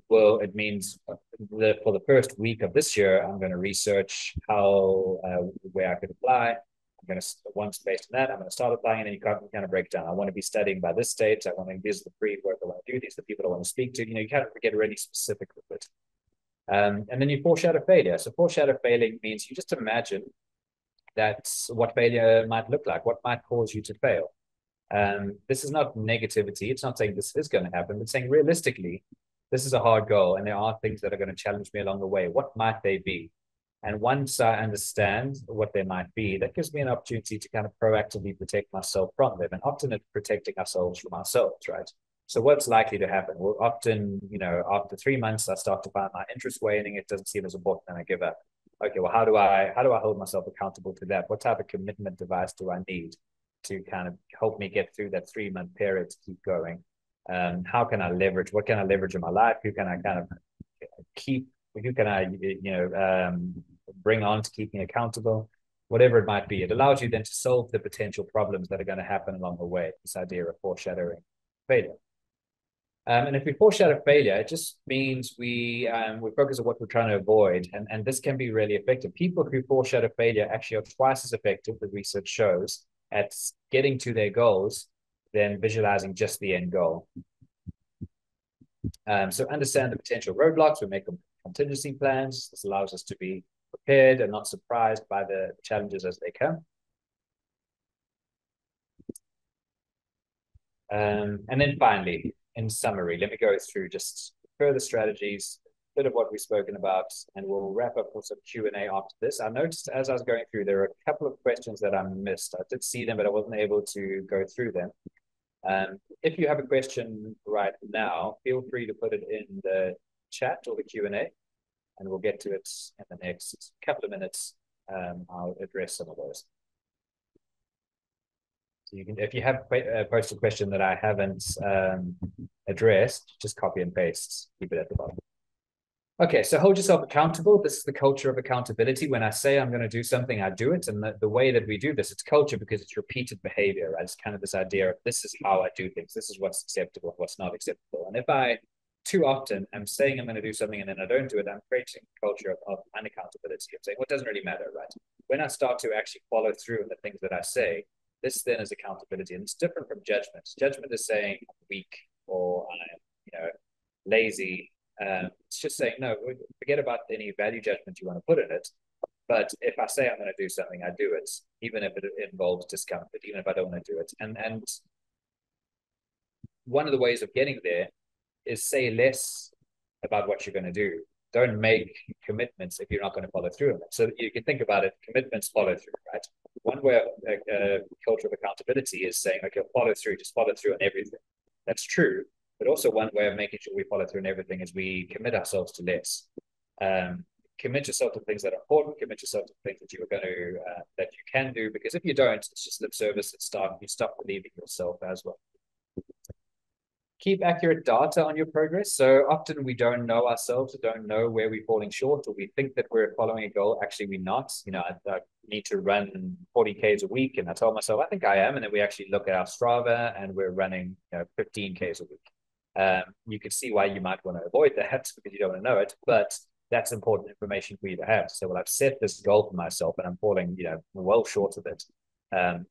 Well, it means for the first week of this year, I'm going to research where I could apply. I'm going to, once based on that, I'm going to start applying, and then you kind of break it down. I want to be studying by this date. These are the pre-work I want to do. These are the people I want to speak to. You kind of get really specific with it. And then you foreshadow failure. So foreshadow failing means you just imagine that's what failure might look like, what might cause you to fail. This is not negativity. It's not saying this is going to happen. It's saying realistically, this is a hard goal, and there are things that are going to challenge me along the way. What might they be? And once I understand what they might be, that gives me an opportunity to kind of proactively protect myself from them. And often it's protecting ourselves from ourselves, right? So what's likely to happen? Well, often, after 3 months, I start to find my interest waning. It doesn't seem as important, and I give up. Okay, well, how do I hold myself accountable to that? What type of commitment device do I need to kind of help me get through that 3-month period to keep going? How can I leverage? What can I leverage in my life? Who can I kind of keep? Who can I, bring on to keep me accountable? Whatever it might be, it allows you then to solve the potential problems that are going to happen along the way. This idea of foreshadowing failure. And if we foreshadow failure, it just means we focus on what we're trying to avoid, and this can be really effective. People who foreshadow failure actually are twice as effective, the research shows, at getting to their goals than visualizing just the end goal. So understand the potential roadblocks. We make contingency plans. This allows us to be prepared and not surprised by the challenges as they come. And then finally, in summary, let me go through just further strategies, a bit of what we've spoken about, and we'll wrap up with some Q&A after this. I noticed as I was going through, there are a couple of questions that I missed. I did see them, but I wasn't able to go through them. If you have a question right now, feel free to put it in the chat or the Q&A, and we'll get to it in the next couple of minutes. I'll address some of those. So you can, if you have posted a question that I haven't addressed, just copy and paste, keep it at the bottom. Okay, so hold yourself accountable. This is the culture of accountability. When I say I'm going to do something, I do it. And the way that we do this, it's culture because it's repeated behavior, right? It's kind of this idea of this is how I do things. This is what's acceptable, what's not acceptable. And if I too often am saying I'm going to do something and then I don't do it, I'm creating a culture of unaccountability. I'm saying, well, it doesn't really matter, right? When I start to actually follow through on the things that I say, this then is accountability, and it's different from judgment. Judgment is saying I'm weak or I'm, lazy. It's just saying no. Forget about any value judgment you want to put in it. But if I say I'm going to do something, I do it, even if it involves discomfort, even if I don't want to do it. And one of the ways of getting there is say less about what you're going to do. Don't make commitments if you're not going to follow through on them. So you can think about it, commitments follow through, right? One way of culture of accountability is saying, okay, follow through, just follow through on everything. That's true. But also one way of making sure we follow through on everything is we commit ourselves to less. Commit yourself to things that are important, commit yourself to things that you are going to, that you can do, because if you don't, it's just lip service. You stop believing yourself as well. Keep accurate data on your progress. So often we don't know ourselves, we don't know where we're falling short, or we think that we're following a goal. Actually, we're not. I need to run 40 Ks a week, and I told myself, I think I am. And then we actually look at our Strava and we're running 15 Ks a week. You can see why you might want to avoid that because you don't want to know it, but that's important information for you to have. So, well, I've set this goal for myself and I'm falling, well short of it.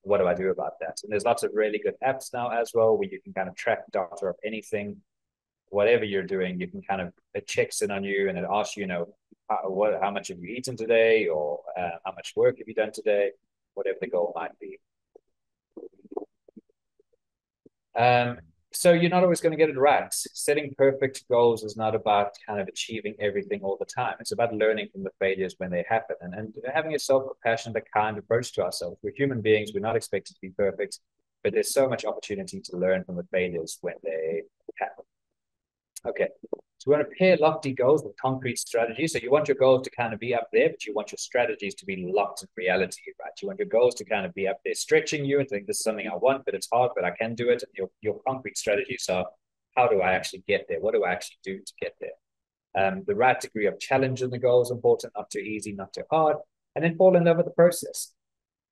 What do I do about that? And there's lots of really good apps now as well where you can kind of track data of anything, whatever you're doing. You can kind of, it checks in on you and it asks you, how much have you eaten today, or how much work have you done today, whatever the goal might be. So you're not always going to get it right. Setting perfect goals is not about kind of achieving everything all the time. It's about learning from the failures when they happen and having a self-compassionate, kind approach to ourselves. We're human beings. We're not expected to be perfect, but there's so much opportunity to learn from the failures when they happen. Okay, so we want to pair lofty goals with concrete strategies. So you want your goals to kind of be up there, but you want your strategies to be locked in reality, right? You want your goals to kind of be up there, stretching you and think this is something I want, but it's hard, but I can do it. And your concrete strategies are, how do I actually get there? What do I actually do to get there? The right degree of challenge in the goal is important, not too easy, not too hard, and then fall in love with the process.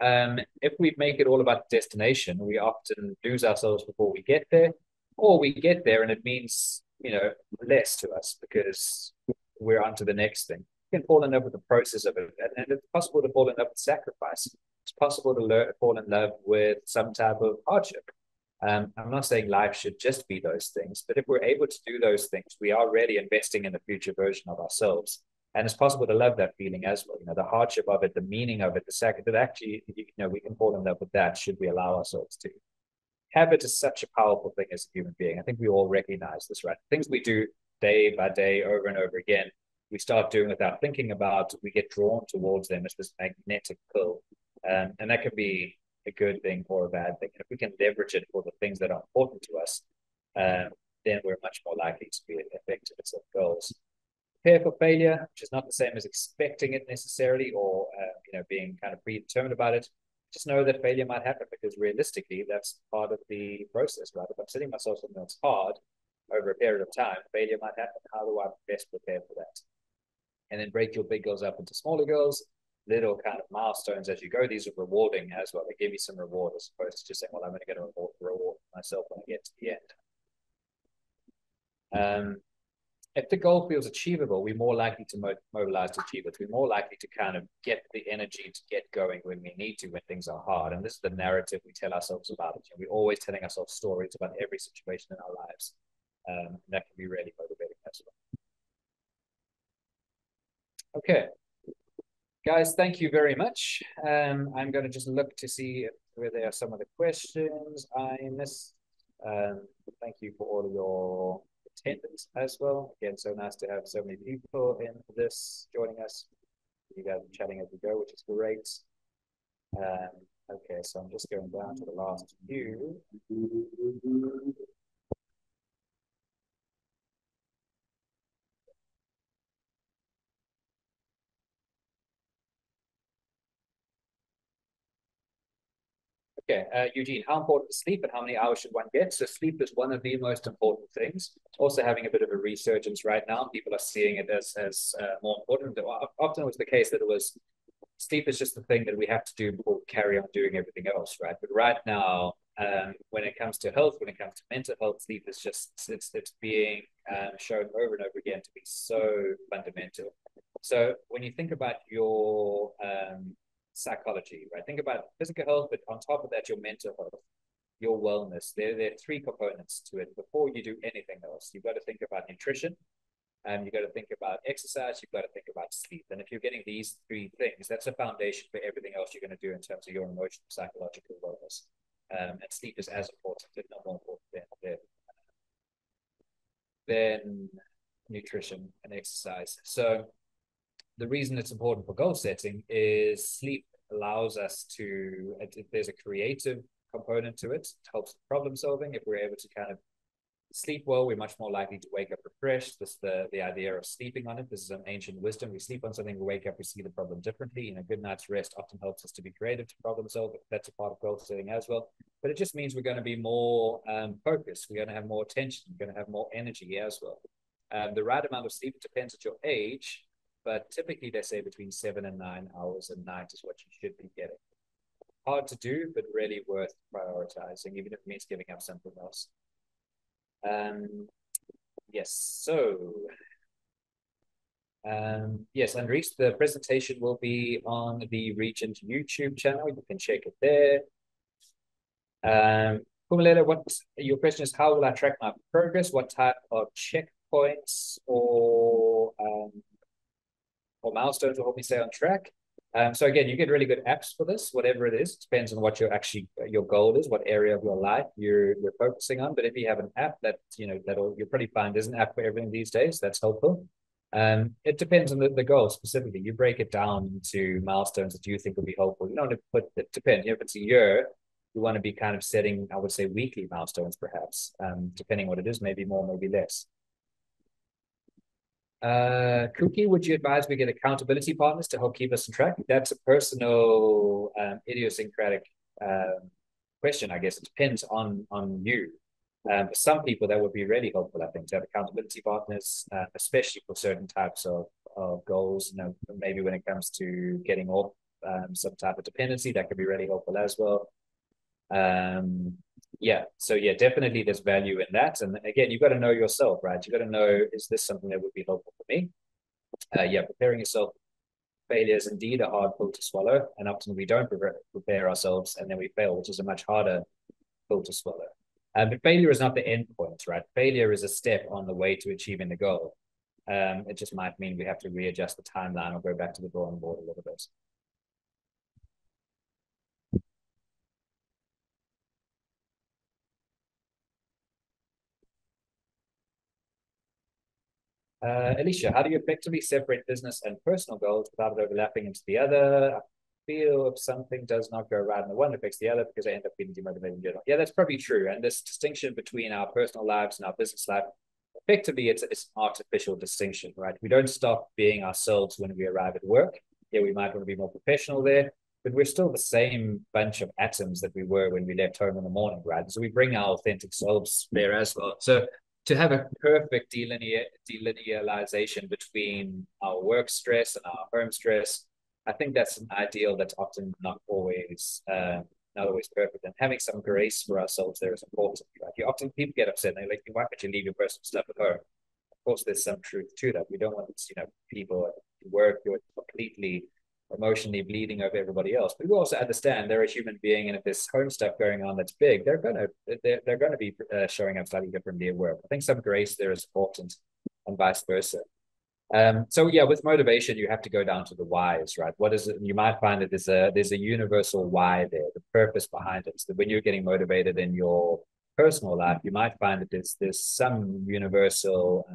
If we make it all about the destination, we often lose ourselves before we get there, or we get there and it means less to us because we're on to the next thing. You can fall in love with the process of it, and it's possible to fall in love with sacrifice. It's possible to fall in love with some type of hardship. I'm not saying life should just be those things, but if we're able to do those things, we are really investing in the future version of ourselves. And it's possible to love that feeling as well. The hardship of it, the meaning of it, the sacrifice. That actually, we can fall in love with that. Should we allow ourselves to? Habit is such a powerful thing as a human being. I think we all recognize this, right? Things we do day by day, over and over again, we start doing without thinking about, we get drawn towards them as this magnetic pull. And that can be a good thing or a bad thing. And if we can leverage it for the things that are important to us, then we're much more likely to be effective at set goals. Prepare for failure, which is not the same as expecting it necessarily, or being kind of predetermined about it. Just know that failure might happen because realistically, that's part of the process, right? If I'm setting myself something that's hard over a period of time, failure might happen. How do I best prepare for that? And then break your big goals up into smaller goals, little kind of milestones as you go. These are rewarding as well. They give you some reward as opposed to just saying, well, I'm going to get a reward for myself when I get to the end. If the goal feels achievable, we're more likely to mobilize to achieve it. We're more likely to kind of get the energy to get going when we need to, when things are hard. And this is the narrative we tell ourselves about it. We're always telling ourselves stories about every situation in our lives. That can be really motivating as well. Okay, guys, thank you very much. I'm going to just look to see where there are some of the questions I missed. Thank you for all of your attendance as well. Again, so nice to have so many people in this joining us. You guys are chatting as we go, which is great. Okay, so I'm just going down to the last few. Okay, Eugene, how important is sleep and how many hours should one get? So sleep is one of the most important things. Also having a bit of a resurgence right now. People are seeing it as more important. Often it was the case that it was sleep is just the thing that we have to do before we carry on doing everything else, right? But right now, when it comes to health, when it comes to mental health, sleep is just it's being shown over and over again to be so fundamental. So when you think about your psychology, right? Think about physical health, but on top of that, your mental health, your wellness. There are three components to it. Before you do anything else, you've got to think about nutrition, you've got to think about exercise, you've got to think about sleep. And if you're getting these three things, that's a foundation for everything else you're going to do in terms of your emotional, psychological wellness. And sleep is as important, if not more important than nutrition and exercise. So the reason it's important for goal setting is sleep allows us to, if there's a creative component to it, it helps with problem solving. If we're able to kind of sleep well, we're much more likely to wake up refreshed. This is the idea of sleeping on it. This is an ancient wisdom. We sleep on something, we wake up, we see the problem differently. And a good night's rest often helps us to be creative to problem solve. That's a part of goal setting as well. But it just means we're going to be more focused. We're going to have more attention. We're going to have more energy as well. The right amount of sleep depends on your age, but typically they say between 7 and 9 hours a night is what you should be getting. Hard to do, but really worth prioritizing, even if it means giving up something else. Yes, so yes, Andres, the presentation will be on the Regent YouTube channel. You can check it there. Pumalele, what your question is, how will I track my progress? What type of checkpoints or milestones will help me stay on track? So again, you get really good apps for this, whatever it is. It depends on what your goal is, what area of your life you're focusing on. But if you have an app that you'll probably find there's an app for everything these days. That's helpful. It depends on the goal specifically. You break it down into milestones that you think will be helpful. You don't want to put it depends. If it's a year, you want to be kind of setting, I would say, weekly milestones, perhaps. Depending what it is, maybe more, maybe less. Cookie, would you advise we get accountability partners to help keep us on track? That's a personal, idiosyncratic question, I guess. It depends on you. For some people, that would be really helpful, I think, to have accountability partners, especially for certain types of goals. Maybe when it comes to getting off some type of dependency, that could be really helpful as well. So definitely there's value in that. And again, you've got to know yourself, right? You've got to know, is this something that would be helpful for me? Preparing yourself. Failure is indeed a hard pill to swallow, and often we don't prepare ourselves and then we fail, which is a much harder pill to swallow. But failure is not the end point, right? Failure is a step on the way to achieving the goal. It just might mean we have to readjust the timeline or go back to the drawing board a little bit. Alicia, how do you effectively separate business and personal goals without it overlapping into the other? I feel if something does not go right in the one, it affects the other because I end up feeling demotivated in general. Yeah, that's probably true. And this distinction between our personal lives and our business life, effectively, it's an artificial distinction, right? We don't stop being ourselves when we arrive at work. Yeah, we might want to be more professional there, but we're still the same bunch of atoms that we were when we left home in the morning, right? So we bring our authentic selves there as well. So to have a perfect delinealization between our work stress and our home stress, I think that's an ideal that's often not always not always perfect, and having some grace for ourselves there is important. Right? You often people get upset and they're like, why can't you leave your personal stuff at home? Of course, there's some truth to that. We don't want people to work who are completely emotionally bleeding over everybody else. But we also understand they're a human being, and if there's home stuff going on that's big, they're gonna be showing up slightly differently at work. I think some grace there is important, and vice versa. So yeah, with motivation, you have to go down to the whys, right? What is it? You might find that there's a universal why there, the purpose behind it. So when you're getting motivated in your personal life, you might find that there's some universal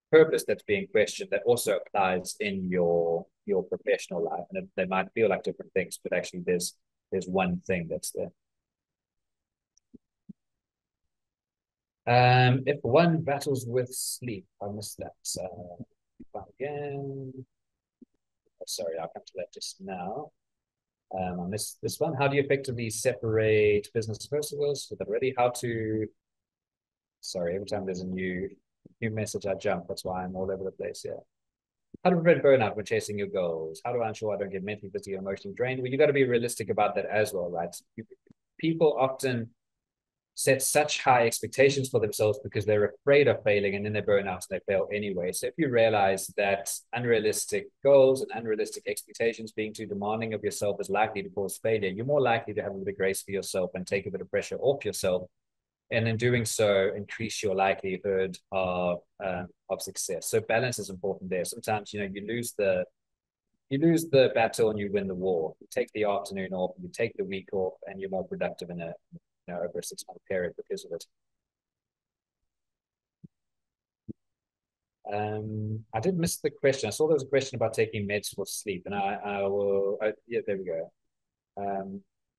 purpose that's being questioned that also applies in your professional life, and they might feel like different things, but actually there's one thing that's there. If one battles with sleep, I missed that. Again. Oh, sorry, I'll come to that just now. I missed this one. How do you effectively separate business and personal goals? With already how to. Sorry, every time there's a new message, I jump. That's why I'm all over the place. Yeah. How to prevent burnout when chasing your goals? How do I ensure I don't get mentally, physically, emotionally drained? Well, you got to be realistic about that as well, right? People often set such high expectations for themselves because they're afraid of failing, and then they burn out and they fail anyway. So if you realize that unrealistic goals and unrealistic expectations, being too demanding of yourself, is likely to cause failure, you're more likely to have a bit of grace for yourself and take a bit of pressure off yourself, and in doing so, increase your likelihood of success. So balance is important there. Sometimes you lose the battle and you win the war. You take the afternoon off, you take the week off, and you're more productive in over a 6 month period because of it. I did miss the question. I saw there was a question about taking meds for sleep, and I will. Yeah, there we go.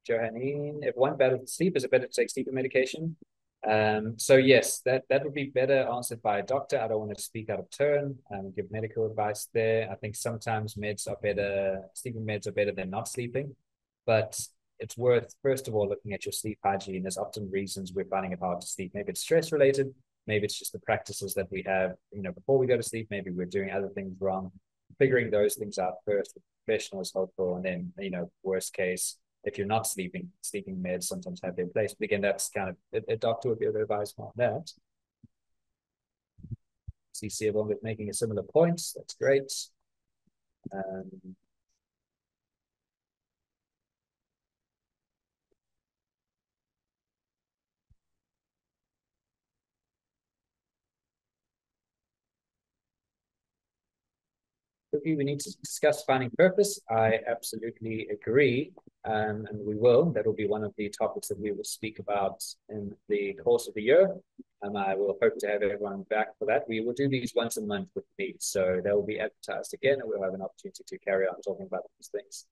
Johannine, if one battles sleep, is it better to take sleeping medication? So yes, that would be better answered by a doctor. I don't want to speak out of turn and give medical advice there. I think sometimes sleeping meds are better than not sleeping, but it's worth, first of all, looking at your sleep hygiene. There's often reasons we're finding it hard to sleep. Maybe it's stress related, maybe it's just the practices that we have, before we go to sleep, maybe we're doing other things wrong. Figuring those things out first with a professional is helpful, and then, worst case, if you're not sleeping meds sometimes have their place. But again, that's kind of a doctor would be able to advise on that. CC everyone with making a similar points. That's great. We need to discuss finding purpose. I absolutely agree, and we will. That will be one of the topics that we will speak about in the course of the year. I will hope to have everyone back for that. We will do these once a month with me, so they will be advertised again, and we'll have an opportunity to carry on talking about these things.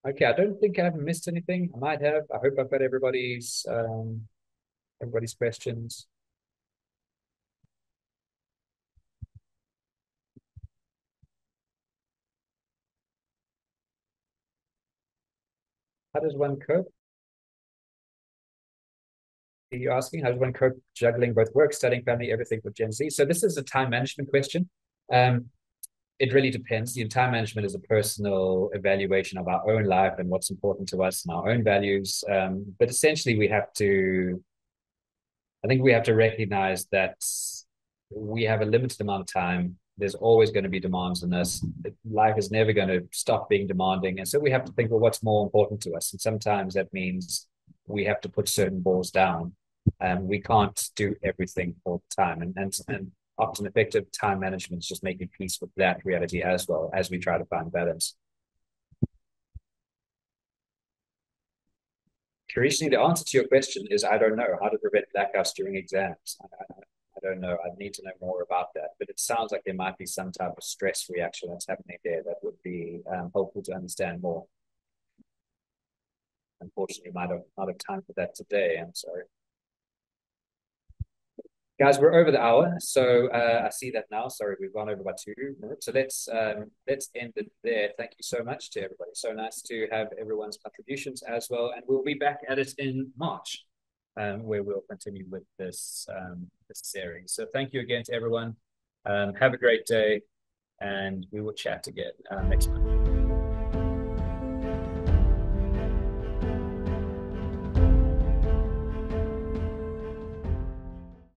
Okay, I don't think I haven't missed anything. I might have. I hope I've got everybody's questions. How does one cope? Are you asking how does one cope juggling both work, studying, family, everything with Gen Z? So this is a time management question. It really depends. The time management is a personal evaluation of our own life and what's important to us and our own values. But essentially, I think we have to recognize that we have a limited amount of time. There's always going to be demands on us. Life is never going to stop being demanding. And so we have to think, well, what's more important to us? And sometimes that means we have to put certain balls down. We can't do everything all the time. And often effective time management is just making peace with that reality as well as we try to find balance. Kirishni, the answer to your question is I don't know how to prevent blackouts during exams. I don't know. I'd need to know more about that. But it sounds like there might be some type of stress reaction that's happening there that would be helpful to understand more. Unfortunately, might not have time for that today. I'm sorry. Guys, we're over the hour, so I see that now. Sorry, we've gone over by 2 minutes. So let's end it there. Thank you so much to everybody. So nice to have everyone's contributions as well, and we'll be back at it in March, where we'll continue with this series. So thank you again to everyone. Have a great day, and we will chat again next month.